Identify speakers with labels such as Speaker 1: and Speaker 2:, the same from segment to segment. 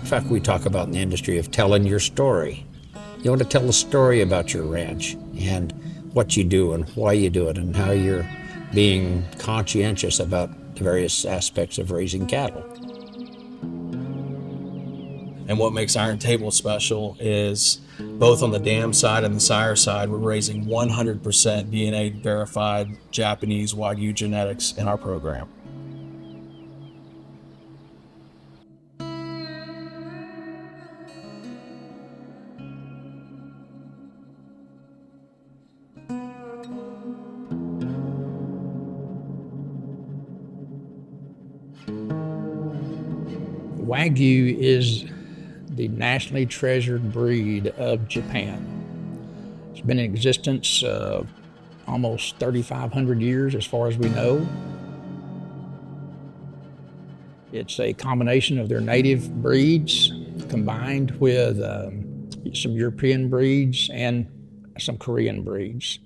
Speaker 1: fact, we talk about in the industry of telling your story. You want to tell a story about your ranch and what you do and why you do it and how you're being conscientious about the various aspects of raising cattle.
Speaker 2: And what makes Iron Table special is both on the dam side and the sire side, we're raising 100% DNA verified Japanese Wagyu genetics in our program.
Speaker 3: Wagyu is the nationally treasured breed of Japan. It's been in existence almost 3,500 years as far as we know. It's a combination of their native breeds combined with some European breeds and some Korean breeds.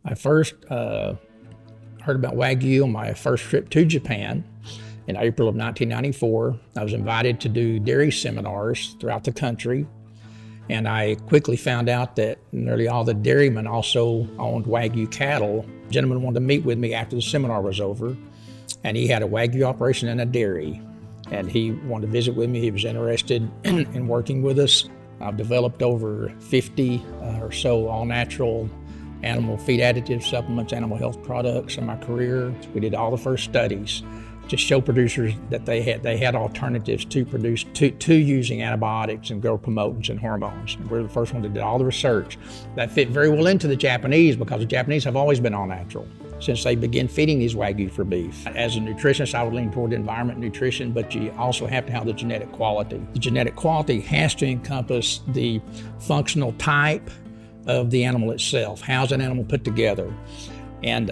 Speaker 3: I first heard about Wagyu on my first trip to Japan. In April of 1994, I was invited to do dairy seminars throughout the country, and I quickly found out that nearly all the dairymen also owned Wagyu cattle. A gentleman wanted to meet with me after the seminar was over, and he had a Wagyu operation and a dairy, and he wanted to visit with me. He was interested in working with us. I've developed over 50 or so all-natural animal feed additive supplements, animal health products in my career. We did all the first studies to show producers that they had alternatives to using antibiotics and growth promotants and hormones. And we're the first one that did all the research. That fit very well into the Japanese because the Japanese have always been all natural since they began feeding these Wagyu for beef. As a nutritionist, I would lean toward environment nutrition, but you also have to have the genetic quality. The genetic quality has to encompass the functional type of the animal itself. How's an animal put together? And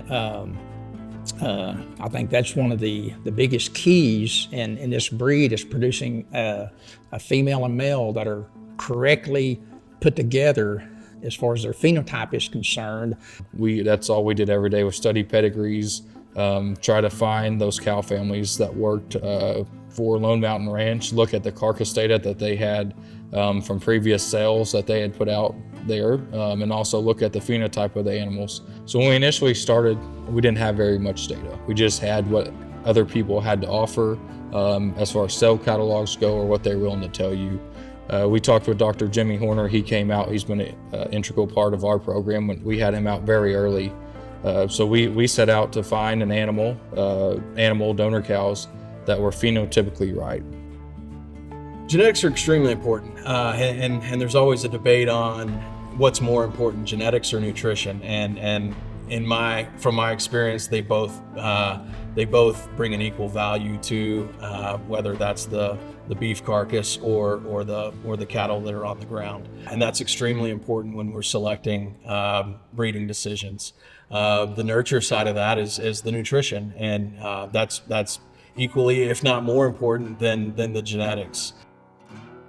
Speaker 3: I think that's one of the biggest keys in this breed is producing a female and male that are correctly put together as far as their phenotype is concerned.
Speaker 4: That's all we did every day was study pedigrees, try to find those cow families that worked for Lone Mountain Ranch, look at the carcass data that they had from previous sales that they had put out there, and also look at the phenotype of the animals. So when we initially started, we didn't have very much data. We just had what other people had to offer as far as sale catalogs go or what they're willing to tell you. We talked with Dr. Jimmy Horner. He came out, he's been an integral part of our program. We had him out very early. So we set out to find an animal donor cows that were phenotypically right.
Speaker 2: Genetics are extremely important, and there's always a debate on what's more important, genetics or nutrition. And from my experience, they both bring an equal value to whether that's the beef carcass or the cattle that are on the ground. And that's extremely important when we're selecting breeding decisions. The nurture side of that is the nutrition, and that's equally, if not more important than the genetics.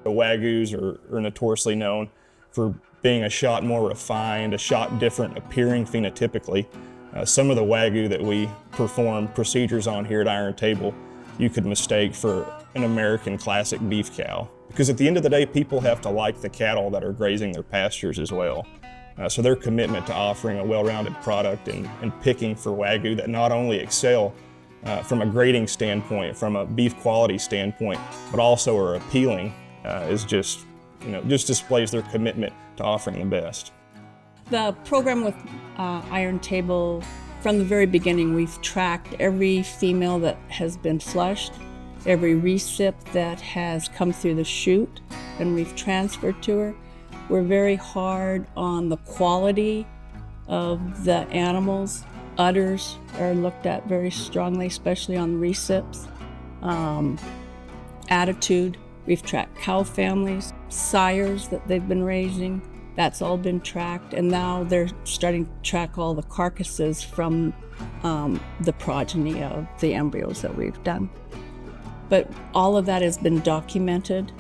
Speaker 5: The Wagyus are notoriously known for being a shot more refined, a shot different appearing phenotypically. Some of the Wagyu that we perform procedures on here at Iron Table, you could mistake for an American classic beef cow. Because at the end of the day, people have to like the cattle that are grazing their pastures as well. So their commitment to offering a well-rounded product and picking for Wagyu that not only excel from a grading standpoint, from a beef quality standpoint, but also are appealing is just displays their commitment to offering the best.
Speaker 6: The program with Iron Table, from the very beginning, we've tracked every female that has been flushed, every recip that has come through the chute, and we've transferred to her. We're very hard on the quality of the animals. Udders are looked at very strongly, especially on recips. Attitude, we've tracked cow families, sires that they've been raising. That's all been tracked, and now they're starting to track all the carcasses from the progeny of the embryos that we've done. But all of that has been documented,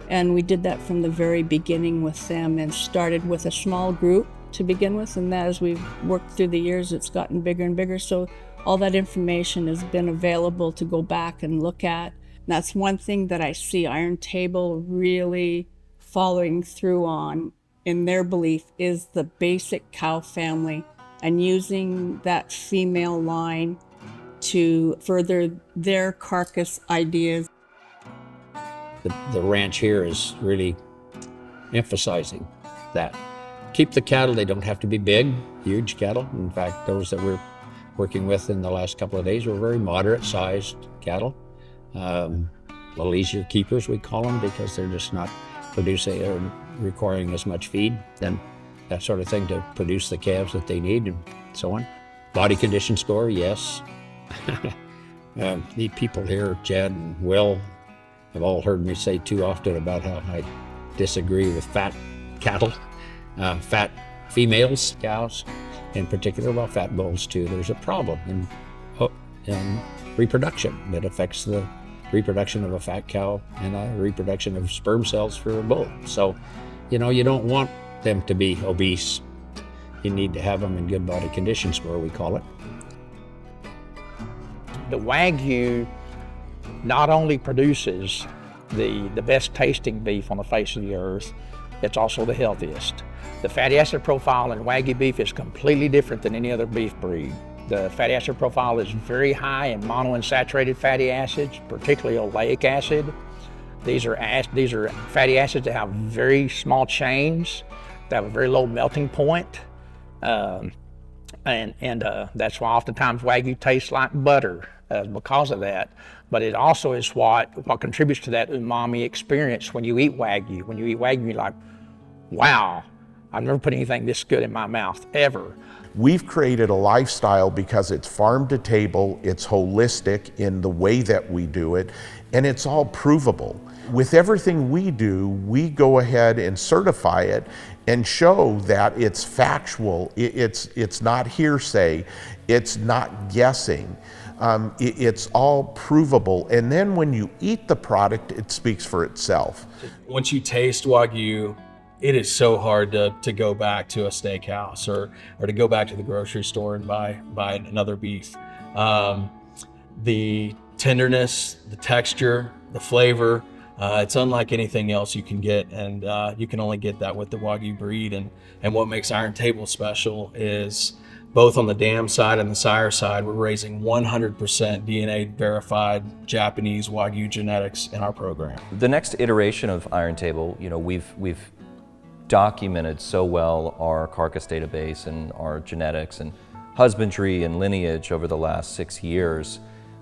Speaker 6: and we did that from the very beginning with them and started with a small group to begin with, and as we've worked through the years, it's gotten bigger and bigger. So all that information has been available to go back and look at that's one thing that I see Iron Table really following through on in their belief is the basic cow family and using that female line to further their carcass ideas.
Speaker 1: The ranch here is really emphasizing that. Keep the cattle, they don't have to be big, huge cattle. In fact, those that we're working with in the last couple of days were very moderate sized cattle. Little easier keepers, we call them, because they're just not producing or requiring as much feed and that sort of thing to produce the calves that they need and so on. Body condition score, yes. The people here, Jed and Will, have all heard me say too often about how I disagree with fat cattle, fat females, cows in particular, well, fat bulls too. There's a problem in reproduction that affects the reproduction of a fat cow and a reproduction of sperm cells for a bull. So, you don't want them to be obese. You need to have them in good body condition score, we call it.
Speaker 3: The Wagyu not only produces the best tasting beef on the face of the earth, it's also the healthiest. The fatty acid profile in Wagyu beef is completely different than any other beef breed. The fatty acid profile is very high in monounsaturated fatty acids, particularly oleic acid. These are fatty acids that have very small chains, that have a very low melting point. And that's why oftentimes Wagyu tastes like butter because of that. But it also is what contributes to that umami experience when you eat Wagyu. When you eat Wagyu, you're like, wow, I've never put anything this good in my mouth, ever.
Speaker 7: We've created a lifestyle because it's farm to table, it's holistic in the way that we do it, and it's all provable. With everything we do, we go ahead and certify it and show that it's factual, it's not hearsay, it's not guessing. It's all provable, and then when you eat the product, it speaks for itself.
Speaker 2: Once you taste Wagyu, it is so hard to go back to a steakhouse or to go back to the grocery store and buy another beef. The tenderness, the texture, the flavor, it's unlike anything else you can get, and you can only get that with the Wagyu breed. And what makes Iron Table special is both on the dam side and the sire side, we're raising 100% DNA verified Japanese Wagyu genetics in our program.
Speaker 8: The next iteration of Iron Table, we've documented so well our carcass database and our genetics and husbandry and lineage over the last 6 years.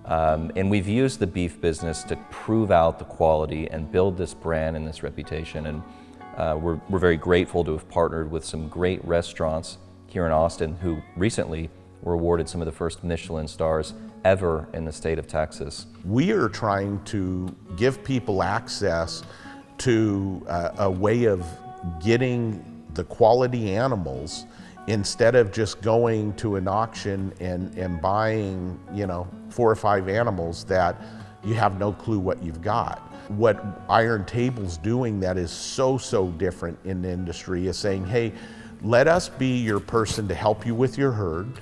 Speaker 8: And we've used the beef business to prove out the quality and build this brand and this reputation. And we're very grateful to have partnered with some great restaurants here in Austin who recently were awarded some of the first Michelin stars ever in the state of Texas.
Speaker 7: We are trying to give people access to a way of getting the quality animals instead of just going to an auction and buying, 4 or 5 animals that you have no clue what you've got. What Iron Table's doing that is so different in the industry is saying, hey, let us be your person to help you with your herd.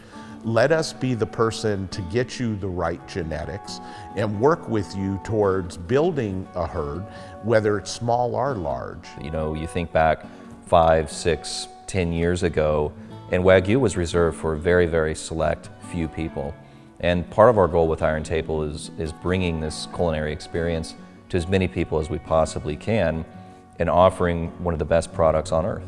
Speaker 7: Let us be the person to get you the right genetics and work with you towards building a herd, whether it's small or large.
Speaker 8: You think back 5, 6, 10 years ago, and Wagyu was reserved for a very select few people. And part of our goal with Iron Table is bringing this culinary experience to as many people as we possibly can and offering one of the best products on earth.